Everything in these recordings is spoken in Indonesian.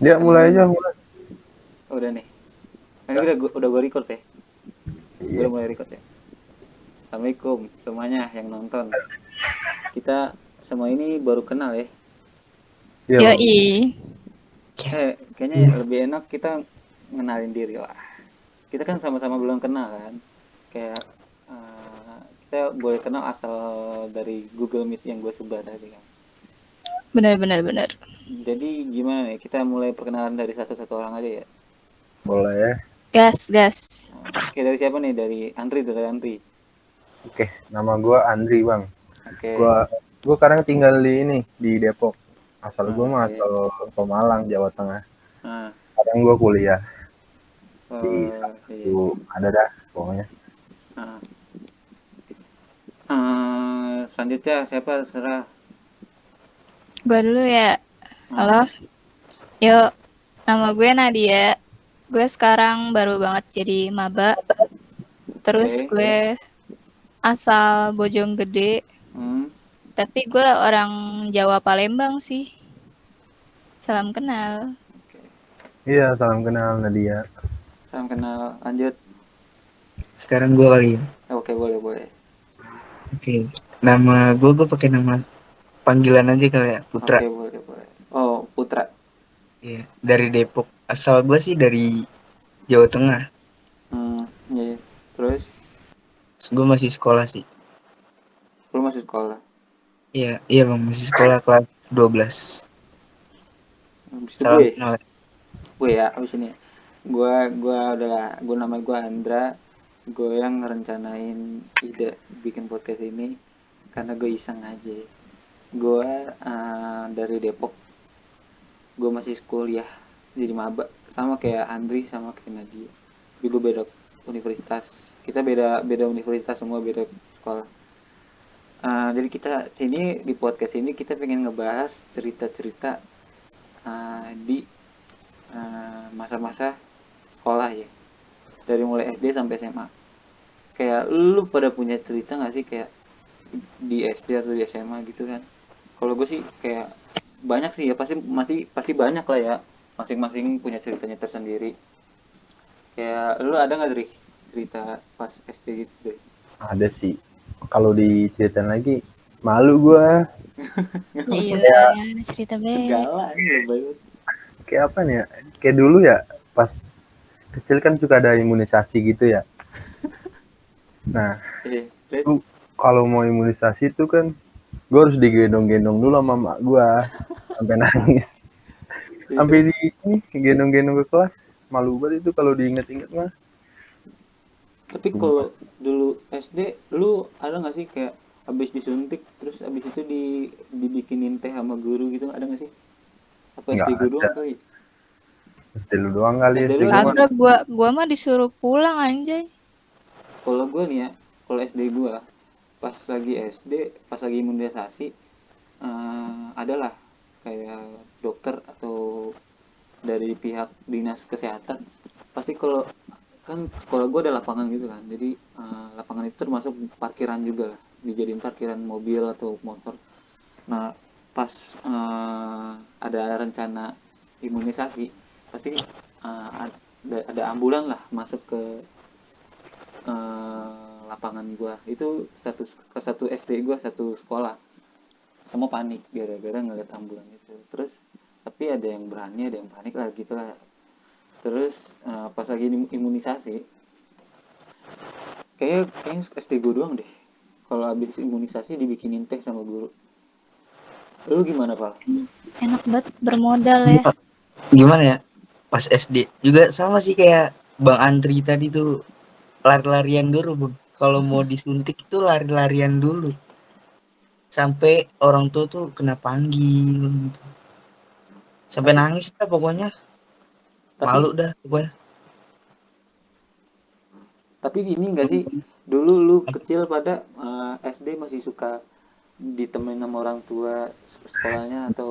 Dia mulai aja. Assalamualaikum. Udah nih. Ini udah gue record ya. Gue Iya. udah mulai record ya. Assalamualaikum semuanya yang nonton. Kita semua ini baru kenal ya. Iya bang. Yoi. Kayaknya lebih enak kita ngenalin diri lah. Kita kan sama-sama belum kenal kan. Kayak kita boleh kenal asal dari Google Meet yang gue sebar tadi kan. Benar. Jadi gimana nih? Kita mulai perkenalan dari satu-satu orang aja ya. Boleh ya. Gas. Oke, dari siapa nih? Dari Andri. Oke, nama gue Andri bang. Oke. Gue sekarang tinggal di ini di Depok. Asal gue mah Oke. asal Pemalang, Jawa Tengah. Nah, Sekarang gue kuliah di iya. satu ada dah pokoknya. Nah, selanjutnya siapa serah. Gue dulu ya. Nah, Halo. Yuk. Nama gue Nadia. Gue sekarang baru banget jadi maba. Terus oke. gue asal Bojonggede. Hmm, Tapi gue orang Jawa Palembang sih. Salam kenal. oke. Iya, salam kenal Nadia. Salam kenal. Lanjut. Sekarang gue kali ya. Oke, boleh. Oke. Nama gue pakai nama panggilan aja kali ya, Putra. Oke, boleh. Oh, Putra. Iya. Dari Depok. Asal gue sih dari Jawa Tengah. Iya. Terus, Gue masih sekolah sih. lu masih sekolah. Iya bang, masih sekolah kelas 12. Habis itu Salam gue. kenal. Gue ya, habis ini. Gue nama gue Andra. Gue yang ngerencanain ide bikin podcast ini karena gue iseng aja. Gue dari Depok. Gue masih kuliah jadi maba sama kayak Andri sama kayak Nadia. Tapi gue beda universitas. Kita beda beda universitas semua, beda sekolah. Jadi kita sini di podcast ini kita pengen ngebahas cerita-cerita di masa-masa sekolah ya, dari mulai SD sampai SMA. Kayak lu pada punya cerita nggak sih kayak di SD atau di SMA gitu kan? Kalau gue sih kayak banyak sih ya, pasti banyak lah ya, masing-masing punya ceritanya tersendiri. Kayak lu ada nggak dari cerita pas SD gitu deh? Ada sih. Kalau diceritain lagi malu gue. Iya, cerita be. Segala ini lebay banget. Kayak apa nih ya? Kayak dulu ya pas kecil kan suka ada imunisasi gitu ya. Nah, Terus lu kalau mau imunisasi itu kan gue harus digendong-gendong dulu sama mak gue sampai nangis. Sampai terus di ini gendong-gendong ke kelas. Malu banget itu kalau diinget-inget mah. tapi Sumpah. kalau dulu SD lu ada nggak sih kayak habis disuntik terus habis itu dibikinin teh sama guru gitu, ada nggak sih? Apa SD Nggak gue ada. doang kali? SD lu doang kali SD SD lu ada gue nggak? mah. Kagak, gua mah disuruh pulang anjay. Kalau gue nih ya, kalau SD gue pas lagi SD, pas lagi imunisasi, adalah kayak dokter atau dari pihak dinas kesehatan. Pasti kalau kan sekolah gue ada lapangan gitu kan, jadi lapangan itu termasuk parkiran juga lah, dijadiin parkiran mobil atau motor. Nah, pas ada rencana imunisasi, pasti ada ambulan lah masuk ke lapangan gua. Itu satu SD gua, satu sekolah. Semua panik gara-gara ngeliat ambulan itu. Terus tapi ada yang berani, ada yang panik lah gitu lah. Terus pas lagi imunisasi, kayaknya SD gua doang deh. Kalau habis imunisasi dibikinin teh sama guru. Lu gimana, Pak? Enak banget bermodal ya. Gimana ya? Pas SD juga sama sih kayak Bang Andri tadi tuh, lari-larian dulu Bang. Kalau mau disuntik itu lari-larian dulu. Sampai orang tua tuh kena panggil gitu. Sampai Tapi nangis lah pokoknya. tapi Malu dah pokoknya. tapi ini enggak sih? Dulu lu kecil pada SD masih suka ditemenin sama orang tua sekolahnya atau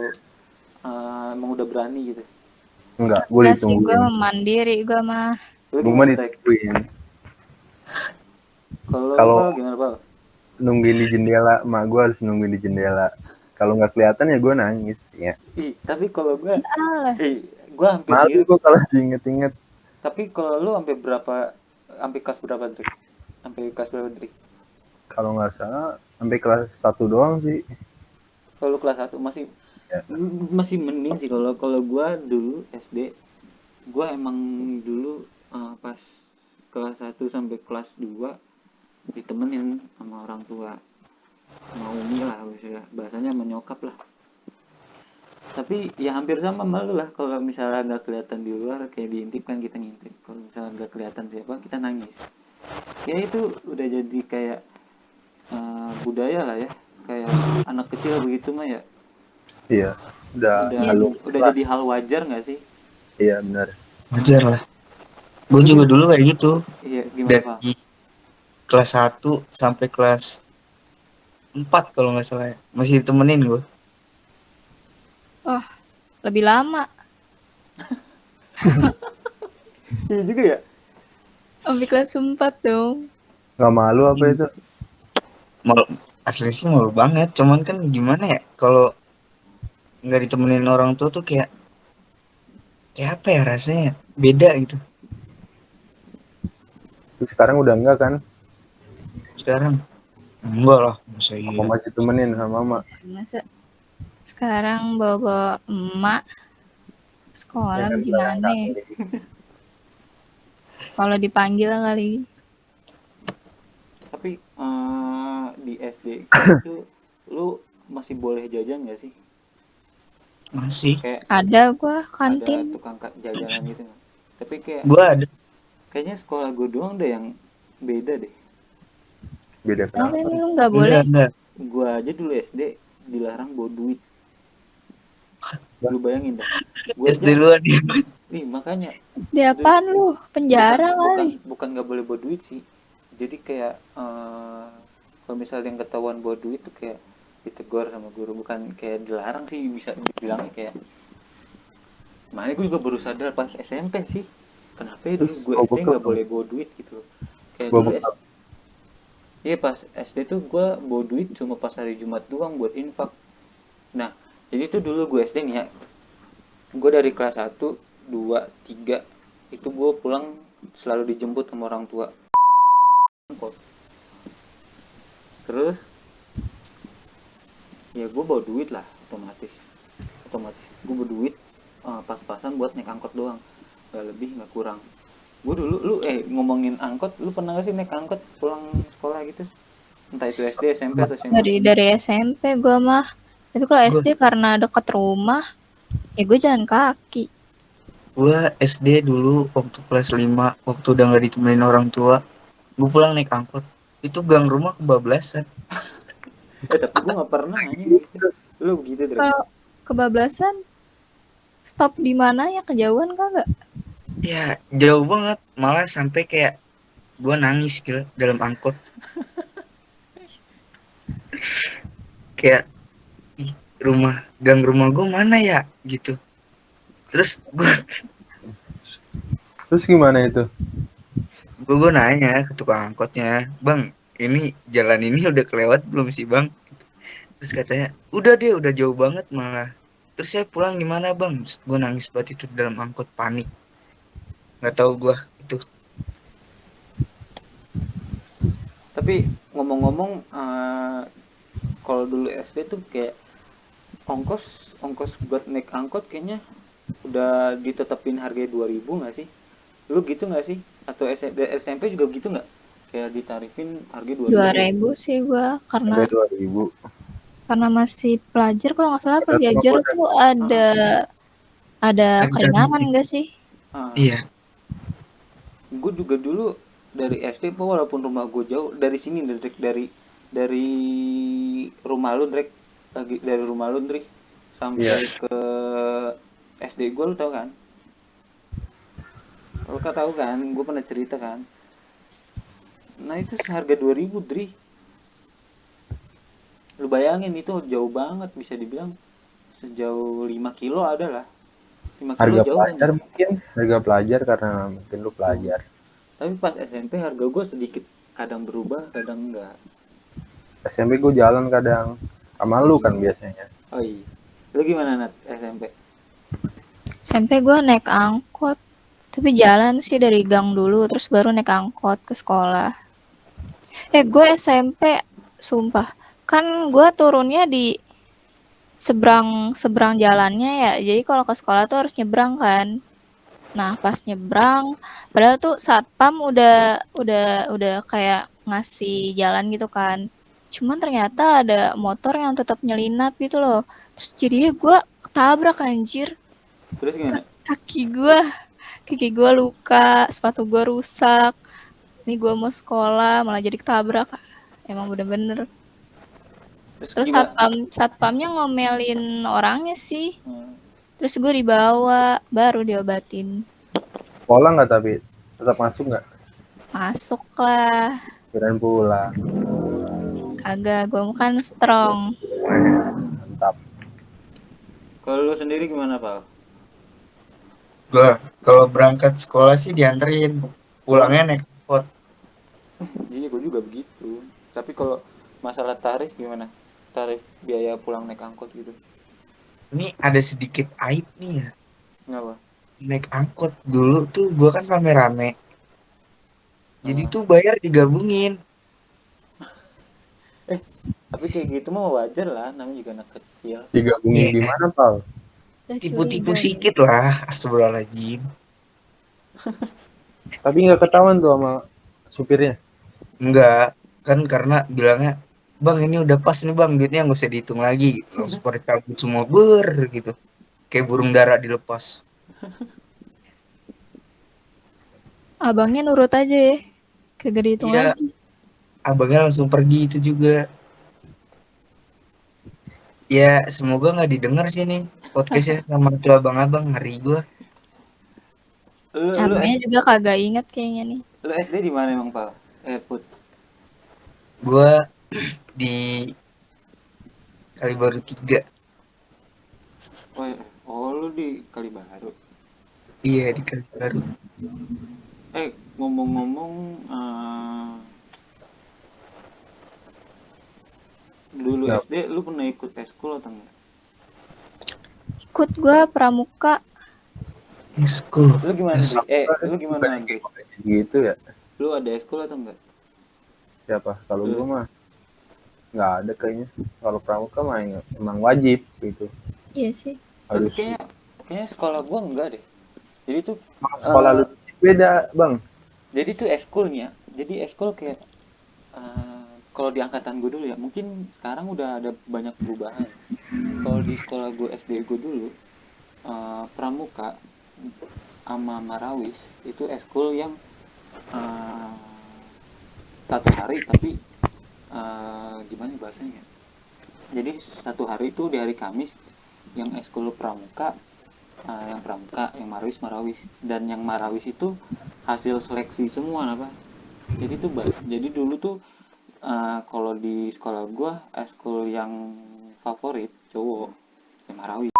emang udah berani gitu? Enggak, gue Gak sih, gue ditungguin. mandiri gue mah. Lu Gue mah gimana, Tek? ditungguin. Kalau lu, Kalau Pal, gimana, Pal? nungguin di jendela, mak gue harus nungguin di jendela. Kalau nggak kelihatan ya gue nangis ya. Ih, tapi kalau gue, Ya Allah. Gue hampir Malu mirip. gue kalau diinget-inget. Tapi kalau lu sampai kelas berapa Dri? Sampai kelas berapa Dri? Kalau nggak salah sampai kelas 1 doang sih. Kalau kelas 1 masih Ya. masih mending sih. Kalau gue dulu SD, gue emang dulu pas kelas 1 sampai kelas 2 ditemenin sama orang tua, sama umi lah, bahasanya menyokap lah. Tapi ya hampir sama malu lah, kalau misalnya nggak kelihatan di luar kayak diintip kan kita ngintip, kalau misalnya nggak kelihatan siapa kita nangis. Ya itu udah jadi kayak budaya lah ya, kayak anak kecil begitu mah ya, Iya. Udah udah Iya sih. udah jadi hal wajar nggak sih? Iya benar. Wajar lah. Gue Lu juga dulu kayak gitu. iya gimana Pak? Dari kelas 1 sampai kelas 4 kalau nggak salah ya. Masih ditemenin gue. Wah, lebih lama. Iya juga ya. Sampai kelas 4 dong. Nggak malu apa itu? Malu, asli sih malu banget. Cuman kan gimana ya, kalau nggak ditemenin orang tua tuh kayak apa ya rasanya? Beda gitu. Terus sekarang udah enggak kan? Sekarang enggak lah, masa Apa iya. masih temenin sama mama? Masa sekarang bawa emak sekolah Ya, gimana ya? Kalau dipanggil kali. Tapi di SD itu lu masih boleh jajan nggak sih? Masih. Kayak Ada gua ada kantin. tukang jajanan gitu nggak? Tapi kayak Gue ada. kayaknya sekolah gue doang deh yang beda deh. Beda Apa kenapa? ini lu nggak boleh? Enggak. Gue aja dulu SD dilarang bawa duit. Lu bayangin dah. Gue SD aja, lu ada. nih makanya SD apaan lu? Penjara kali. bukan nggak boleh bawa duit sih. Jadi kayak kalau misalnya yang ketahuan bawa duit tuh kayak ditegur sama guru, bukan kayak dilarang sih, bisa dibilangnya kayak. Makanya gue juga baru sadar pas SMP sih. Kenapa ya dulu gue Terus, SD bawa nggak bekal? boleh bawa duit gitu. Kayak Bawa dulu bekal? iya pas SD tuh gue bawa duit cuma pas hari Jumat doang buat infak. Nah, jadi tuh dulu gue SD nih ya. Gue dari kelas 1, 2, 3 itu gue pulang selalu dijemput sama orang tua. Terus ya gue bawa duit lah, otomatis gue bawa duit pas-pasan buat naik angkot doang, nggak lebih nggak kurang. Gue dulu lu ngomongin angkot, lu pernah gak sih naik angkot pulang sekolah gitu, entah itu SD, SMP atau SMA? Dari SMP gua mah. Tapi kalau Gua- SD karena dekat rumah, ya gue jalan kaki. Gue SD dulu waktu kelas 5, waktu udah nggak ditemenin orang tua, gue pulang naik angkot. Itu gang rumah kebablasan. Tapi gue nggak pernah anjing gitu. Lu begitu Dre? Kalau kebablasan, stop di mana ya, kejauhan kagak? Ya jauh banget, malah sampai kayak gue nangis gitu dalam angkot. Kayak "Ih, gang rumah gue mana ya gitu. Terus Terus gimana itu? gue nanya ke tukang angkotnya, bang ini jalan ini udah kelewat belum sih bang? Terus katanya udah deh, udah jauh banget malah. Terus saya pulang gimana bang? Gue nangis banget itu dalam angkot, panik. Nggak tahu gue itu. Tapi ngomong-ngomong kalau dulu SD tuh kayak ongkos buat naik angkot kayaknya udah ditetapin harga 2.000 nggak sih? Lu gitu nggak sih? Atau SMP juga gitu nggak? Kayak ditarifin harga 2.000? 2.000 sih gua, Sampai karena 2000. masih pelajar. Kalau nggak salah Ada pelajar telepon, tuh ada keringanan enggak sih? Iya. Gue juga dulu dari SD walaupun rumah gue jauh dari sini dari rumah lu dari rumah lu sampai Iya. ke SD gue, lu tau kan? Lu kan tahu kan? Gue pernah cerita kan? Nah itu seharga 2.000 Dri. Lu bayangin itu jauh banget, bisa dibilang sejauh 5 kilo ada lah. 5 kilo Harga jauh pelajar kan? mungkin. Harga pelajar karena mungkin lu pelajar. Tapi pas SMP harga gue sedikit kadang berubah, kadang enggak. SMP gue jalan kadang. Sama lu kan biasanya. Oh iya. Lu gimana Nat SMP? SMP gue naik angkot. Tapi jalan sih dari gang dulu, terus baru naik angkot ke sekolah. Gue SMP, sumpah. Kan gue turunnya di seberang jalannya ya. Jadi kalau ke sekolah tuh harus nyebrang kan. Nah, pas nyebrang, padahal tuh satpam udah kayak ngasih jalan gitu kan. Cuman ternyata ada motor yang tetap nyelinap gitu loh. Terus jadinya gue ketabrak anjir. Terus gimana? Kaki gue luka, sepatu gue rusak. Ini gue mau sekolah malah jadi ketabrak. Emang bener-bener. Terus satpamnya ngomelin orangnya sih. Terus gue dibawa, baru diobatin. Sekolah nggak tapi tetap masuk nggak? Masuk lah. Kirain pulang. Kagak, gue kan strong. Mantap. Kalau lu sendiri gimana, Pak? Gua kalau berangkat sekolah sih dianterin, pulangnya naik angkot. Iya, gue juga begitu. Tapi kalau masalah tarif gimana? Tarif biaya pulang naik angkot gitu. Ini ada sedikit aib nih ya. Kenapa? Naik angkot dulu tuh gua kan rame-rame. Jadi tuh bayar digabungin. Tapi kayak gitu mah wajar lah, namanya juga anak kecil. Digabungin Iya. gimana, Pal? Tipu-tipu sedikit lah, astagfirullahaladzim. Tapi nggak ketahuan tuh sama supirnya. Enggak, kan karena bilangnya, bang ini udah pas nih bang, duitnya nggak usah dihitung lagi. Langsung pada cabut semua gitu. Kayak burung dara dilepas. Abangnya nurut aja ya. Kagak dihitung Iya, lagi. abangnya langsung pergi itu juga. Ya semoga nggak didengar sih nih podcastnya sama tuh abang-abang, ngeri gua. Abangnya juga kagak inget kayaknya nih. Lu SD di mana emang, Pak? Put. Gua di Kalibaru 3. Oh, lu di Kalibaru. Iya di Kalibaru. Ngomong-ngomong, dulu Nggak. SD lu pernah ikut eskul atau enggak? Ikut gue pramuka. Eskul. Lu gimana, lu gimana, Andri? Gitu ya. Lu ada eskul atau enggak? Siapa? Kalau gue mah nggak ada kayaknya. Kalau pramuka mah emang wajib gitu. Iya sih. Tapi kayaknya sekolah gua enggak deh. Jadi tuh Sekolah lu beda, Bang. jadi tuh eskulnya. Jadi eskul kayak kalau di angkatan gue dulu ya, mungkin sekarang udah ada banyak perubahan. Kalau di sekolah gue SD gue dulu, pramuka sama marawis itu eskul yang satu hari tapi gimana bahasanya? Jadi satu hari itu di hari Kamis yang eskul pramuka, yang marawis, dan yang marawis itu hasil seleksi semua apa. Jadi dulu tuh kalau di sekolah gua eskul yang favorit cowok yang marawis.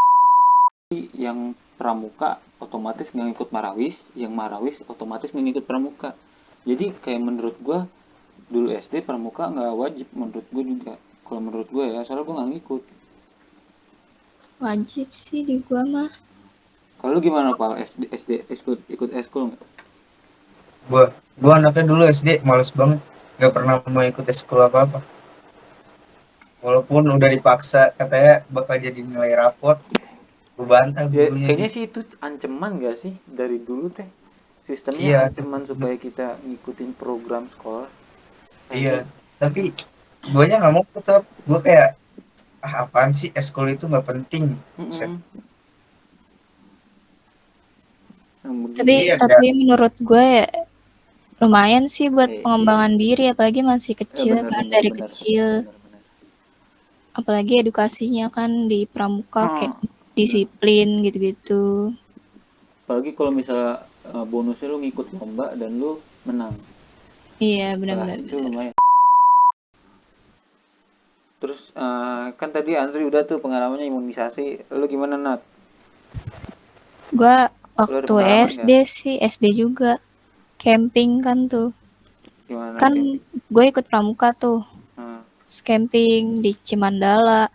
Yang pramuka otomatis nggak ngikut marawis, yang marawis otomatis nggak ngikut pramuka. Jadi kayak menurut gua dulu SD pramuka nggak wajib, menurut gua juga. Kalau menurut gua ya, soalnya gua nggak ngikut. Wajib sih di gua mah. Kalau lu gimana, Pak? SD ikut eskul nggak? Gua anaknya dulu SD males banget, nggak pernah mau ikut eskul apa-apa. Walaupun udah dipaksa katanya bakal jadi nilai rapot, gue bantah gurunya. Kayaknya sih itu ancaman gak sih dari dulu teh? Sistemnya Iya, ancaman supaya kita ngikutin program sekolah. Iya, tapi guanya nggak mau tetap. Gue kayak apaan sih eskul itu nggak penting. Tapi menurut gue ya lumayan sih buat pengembangan diri, apalagi masih kecil kan, dari kecil. Apalagi edukasinya kan di pramuka kayak disiplin gitu-gitu. Apalagi kalau misalnya bonusnya lu ngikut lomba dan lu menang. Iya, benar-benar. Itu lumayan. Terus kan tadi Andri udah tuh pengalamannya imunisasi. Lu gimana, Nat? Gua waktu SD sih, SD juga. Camping kan tuh. Gimana kan gue ikut pramuka tuh. Camping di Cimandala.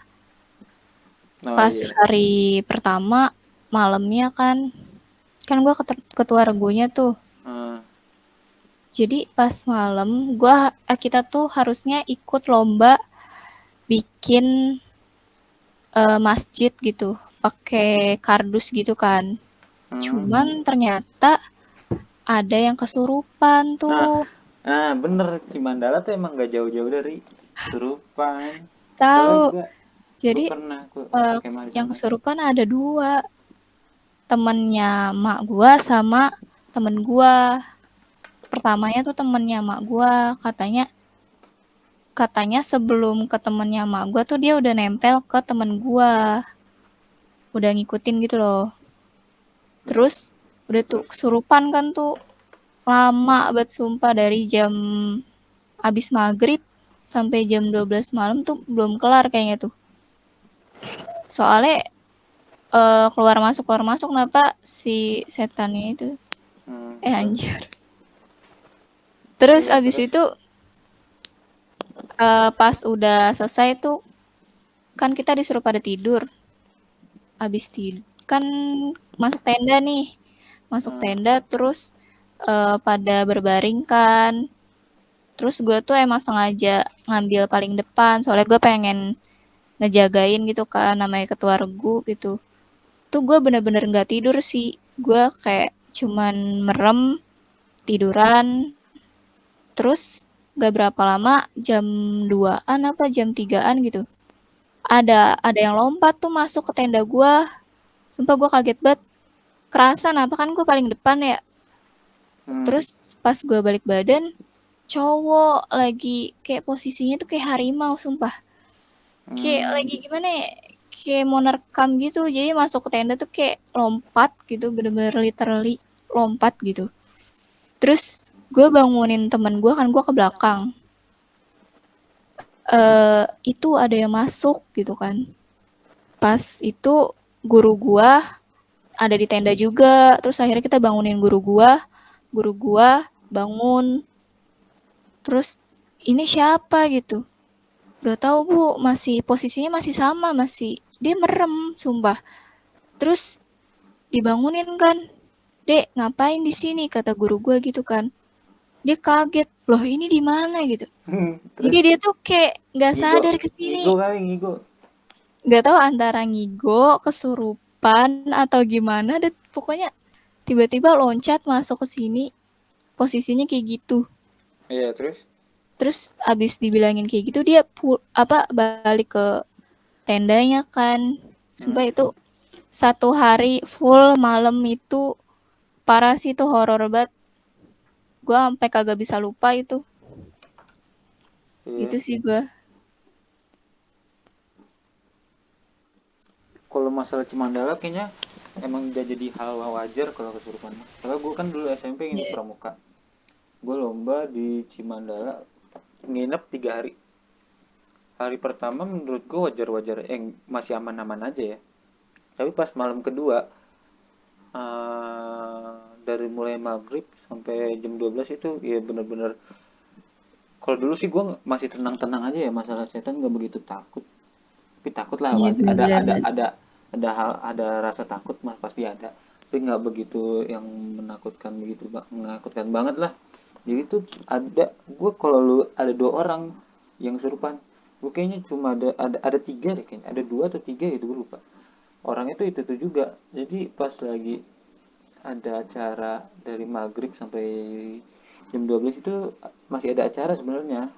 Pas hari pertama malamnya kan gue ketua regunya tuh. Ah, Jadi pas malam kita tuh harusnya ikut lomba bikin masjid gitu, pakai kardus gitu kan. Cuman ternyata ada yang kesurupan tuh. Nah, bener, Cimandala tuh emang gak jauh-jauh dari kesurupan. Soalnya Tahu. gue Jadi pernah kemah di yang sana. kesurupan ada 2. Temennya mak gua sama temen gua. Pertamanya tuh temennya mak gua, katanya sebelum ke temennya mak gua tuh dia udah nempel ke temen gua. Udah ngikutin gitu loh. Terus udah tuh kesurupan kan tuh lama banget sumpah, dari jam abis maghrib sampai jam 12 malam tuh belum kelar kayaknya tuh. Soalnya keluar masuk kenapa si setannya itu. Anjir. Terus Iya, abis terus itu pas udah selesai tuh kan kita disuruh pada tidur. Abis tidur kan masuk tenda nih. Masuk tenda terus pada berbaring kan. Terus gue tuh emang sengaja ngambil paling depan soalnya gue pengen ngejagain gitu kan, namanya ketua regu gitu. Tuh gue bener-bener nggak tidur sih. Gue kayak cuman merem, tiduran. Terus gak berapa lama, jam 2-an apa jam 3-an gitu. Ada yang lompat tuh masuk ke tenda gua. Sumpah gua kaget banget. Kerasa apa kan gua paling depan ya. Terus pas gua balik badan, cowok lagi kayak posisinya tuh kayak harimau sumpah. Kayak lagi gimana ya? Kayak mau nerekam gitu. Jadi masuk ke tenda tuh kayak lompat gitu, bener-bener literally lompat gitu. Terus gue bangunin temen gue kan, gue ke belakang. Itu ada yang masuk gitu kan. Pas itu guru gua ada di tenda juga. Terus akhirnya kita bangunin guru gua bangun. Terus ini siapa gitu. Gak tahu bu, masih posisinya masih sama, masih dia merem sumpah. Terus dibangunin kan, dek ngapain di sini, kata guru gua gitu kan. Dia kaget, loh ini di mana gitu. Jadi dia tuh kayak nggak sadar kesini. Ngigo. Nggak tahu antara ngigo, kesurupan atau gimana. Dan pokoknya tiba-tiba loncat masuk ke sini. Posisinya kayak gitu. Iya, terus? Terus abis dibilangin kayak gitu dia balik ke tendanya kan. Sumpah itu 1 hari full malam itu parah sih, itu horor banget. Gue sampai kagak bisa lupa itu. Iya. Itu sih gue. Kalau masalah Cimandala kayaknya emang udah jadi hal wajar kalau kesurupan. Karena gue kan dulu SMP ingin pramuka. Gue lomba di Cimandala nginep 3 hari. Hari pertama menurut gue wajar-wajar, masih aman-aman aja ya. Tapi pas malam kedua, dari mulai maghrib sampai jam 12 itu ya bener-bener, kalau dulu sih gue masih tenang-tenang aja ya, masalah setan gak begitu takut. Tapi takut lah, Iya benar-benar. ada rasa takut mah pasti ada, tapi nggak begitu yang menakutkan banget lah. Jadi tuh kalau lu ada 2 orang yang serupan, gue kayaknya cuma ada 3 deh, kayaknya ada 2 atau 3 gitu, gue lupa. Orang itu juga. Jadi pas lagi ada acara dari maghrib sampai jam 12 itu masih ada acara sebenarnya.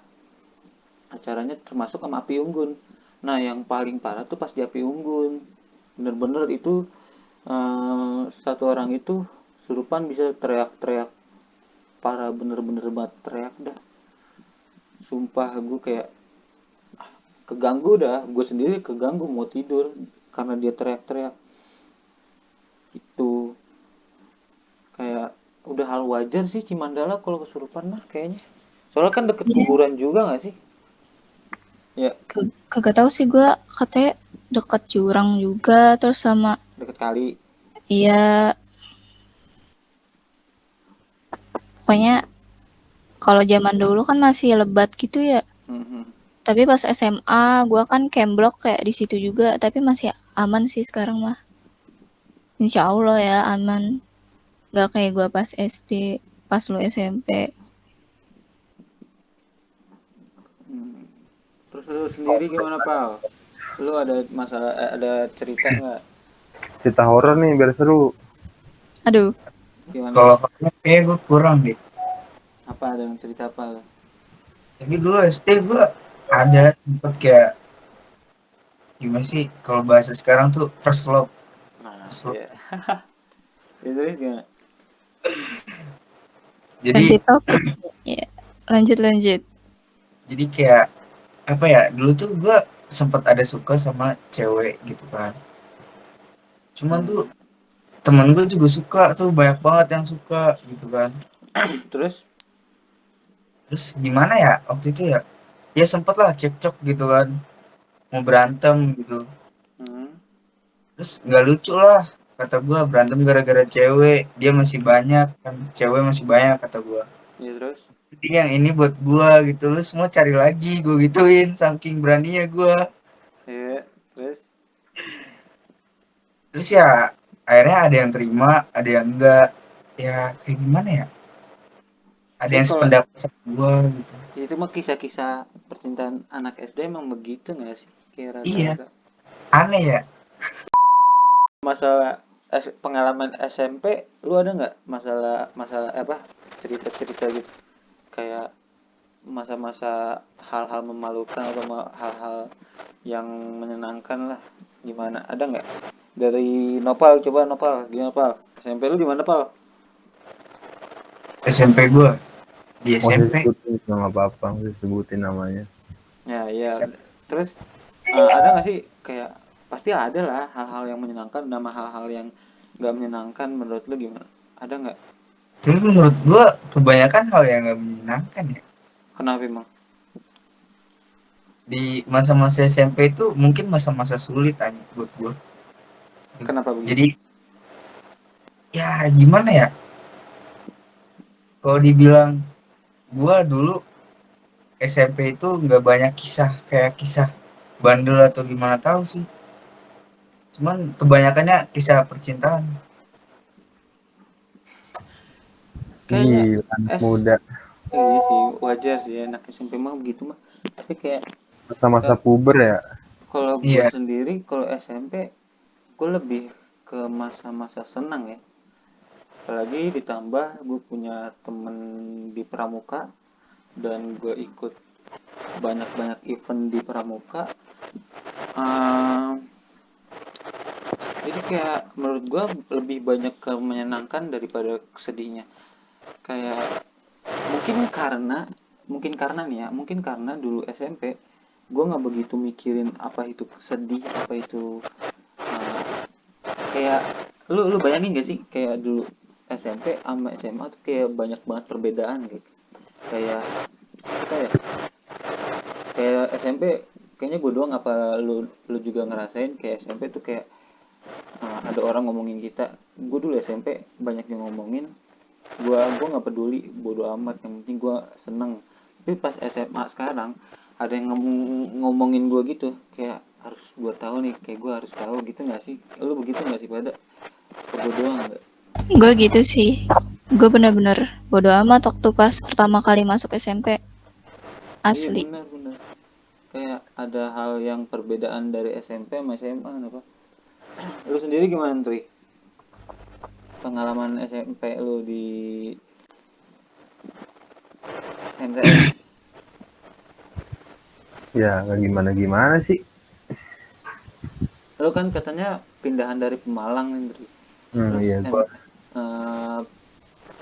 Acaranya termasuk sama api unggun. Nah, yang paling parah tuh pas di api unggun. Bener-bener itu satu orang itu surupan bisa teriak-teriak, parah, bener-bener banget teriak dah. Sumpah gue kayak keganggu dah, gue sendiri keganggu mau tidur karena dia teriak-teriak. Itu kayak udah hal wajar sih Cimandala kalau kesurupan mah kayaknya. Soalnya kan deket kuburan juga gak sih? Ya, Kagak tahu sih gue, katanya dekat jurang juga, terus sama deket kali. iya, pokoknya kalau zaman dulu kan masih lebat gitu ya. Tapi pas SMA gue kan camp block kayak di situ juga, tapi masih aman sih sekarang mah. Insya Allah ya aman. Gak kayak gue pas SD, pas lu SMP. Terus lu sendiri gimana, Pal? Lu ada masalah, ada cerita nggak? Cerita horor nih biar seru. Aduh, Gimana? Kalau horor kayak gue kurang deh. Apa ada yang cerita apa lu? Tapi dulu SD gue ada sempet kayak gimana sih kalau bahasa sekarang tuh first love. Nah, First love. iya. Terus gimana? Jadi ganti topik. Ya, lanjut. jadi kayak apa ya, dulu tuh gue sempet ada suka sama cewek gitu kan. Cuman tuh temen gue juga suka tuh, banyak banget yang suka gitu kan. Terus? Terus gimana ya waktu itu ya, ya sempet lah cekcok gitu kan, mau berantem gitu. Hmm. Terus nggak lucu lah kata gue, berantem gara-gara cewek, dia masih banyak kan, cewek masih banyak kata gue. Ya terus? Jadi yang ini buat gue gitu, lu semua cari lagi, gue gituin saking beraninya gue. Iya. Terus? Terus ya akhirnya ada yang terima, ada yang enggak, ya kayak gimana ya, ada Tapi yang kalau sependapat sama gue gitu. itu mah kisah-kisah percintaan anak SD emang begitu nggak sih? Kayak Iya, rata-rata. aneh ya. Masalah pengalaman SMP, lu ada nggak masalah apa cerita-cerita gitu? Kayak masa-masa hal-hal memalukan atau hal-hal yang menyenangkan lah, gimana, ada nggak? Dari Nopal, coba Nopal, gimana Pal? SMP lu di mana, Pal? SMP gue di Mau saya SMP. sebutin nggak apa-apa, mau saya sebutin namanya. Ya iya. SMP. Terus ada nggak sih kayak, pasti ada lah hal-hal yang menyenangkan, nama hal-hal yang nggak menyenangkan, menurut lu gimana? Ada nggak? Tapi menurut gue kebanyakan hal yang gak menyenangkan ya. Kenapa emang? Di masa-masa SMP itu mungkin masa-masa sulit aja buat gue. Kenapa begitu? Jadi ya gimana ya, kalau dibilang gue dulu SMP itu nggak banyak kisah kayak kisah bandel atau gimana tahu sih. Cuman kebanyakannya kisah percintaan. Kayaknya Gila, anak S muda. iya sih, wajar sih anak SMP mah begitu mah. Tapi kayak Masa-masa puber ya. kalau gue Iya. sendiri, kalau SMP gue lebih ke masa-masa senang ya. Apalagi ditambah gue punya temen di Pramuka dan gue ikut banyak-banyak event di Pramuka. Ehm, jadi kayak menurut gue lebih banyak ke menyenangkan daripada sedihnya. Kayak mungkin karena nih ya, mungkin karena dulu SMP gue nggak begitu mikirin apa itu sedih, apa itu eh, kayak, lu bayangin gak sih kayak dulu SMP sama SMA tuh kayak banyak banget perbedaan, kayak apa ya, kayak SMP kayaknya gue doang apa lu juga ngerasain kayak SMP tuh kayak ada orang ngomongin kita. Gue dulu SMP banyak yang ngomongin, gue nggak peduli, bodo amat, yang penting gue seneng. Tapi pas SMA sekarang ada yang ngomongin gue gitu, kayak harus gue tahu nih, kayak gue harus tahu gitu nggak sih? Lu begitu nggak sih pada? Gue doang nggak? Gue gitu sih. Gue bener-bener bodo amat waktu pas pertama kali masuk SMP. Iya Asli. benar kayak ada hal yang perbedaan dari SMP sama SMA apa? Lu sendiri gimana Tri? Pengalaman SMP lu di MTS? Ya nggak gimana-gimana sih. Lu kan katanya pindahan dari Pemalang nih Tri. Terus Iya gua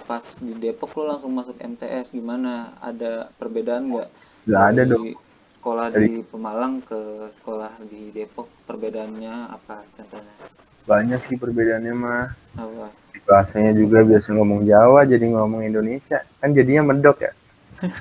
pas di Depok lu langsung masuk MTS, gimana? Ada perbedaan nggak nggak ada dong. dari sekolah Dari di Pemalang ke sekolah di Depok? Perbedaannya apa contohnya? banyak sih perbedaannya mah. Apa? Bahasanya juga biasa ngomong Jawa jadi ngomong Indonesia. Kan jadinya medok ya.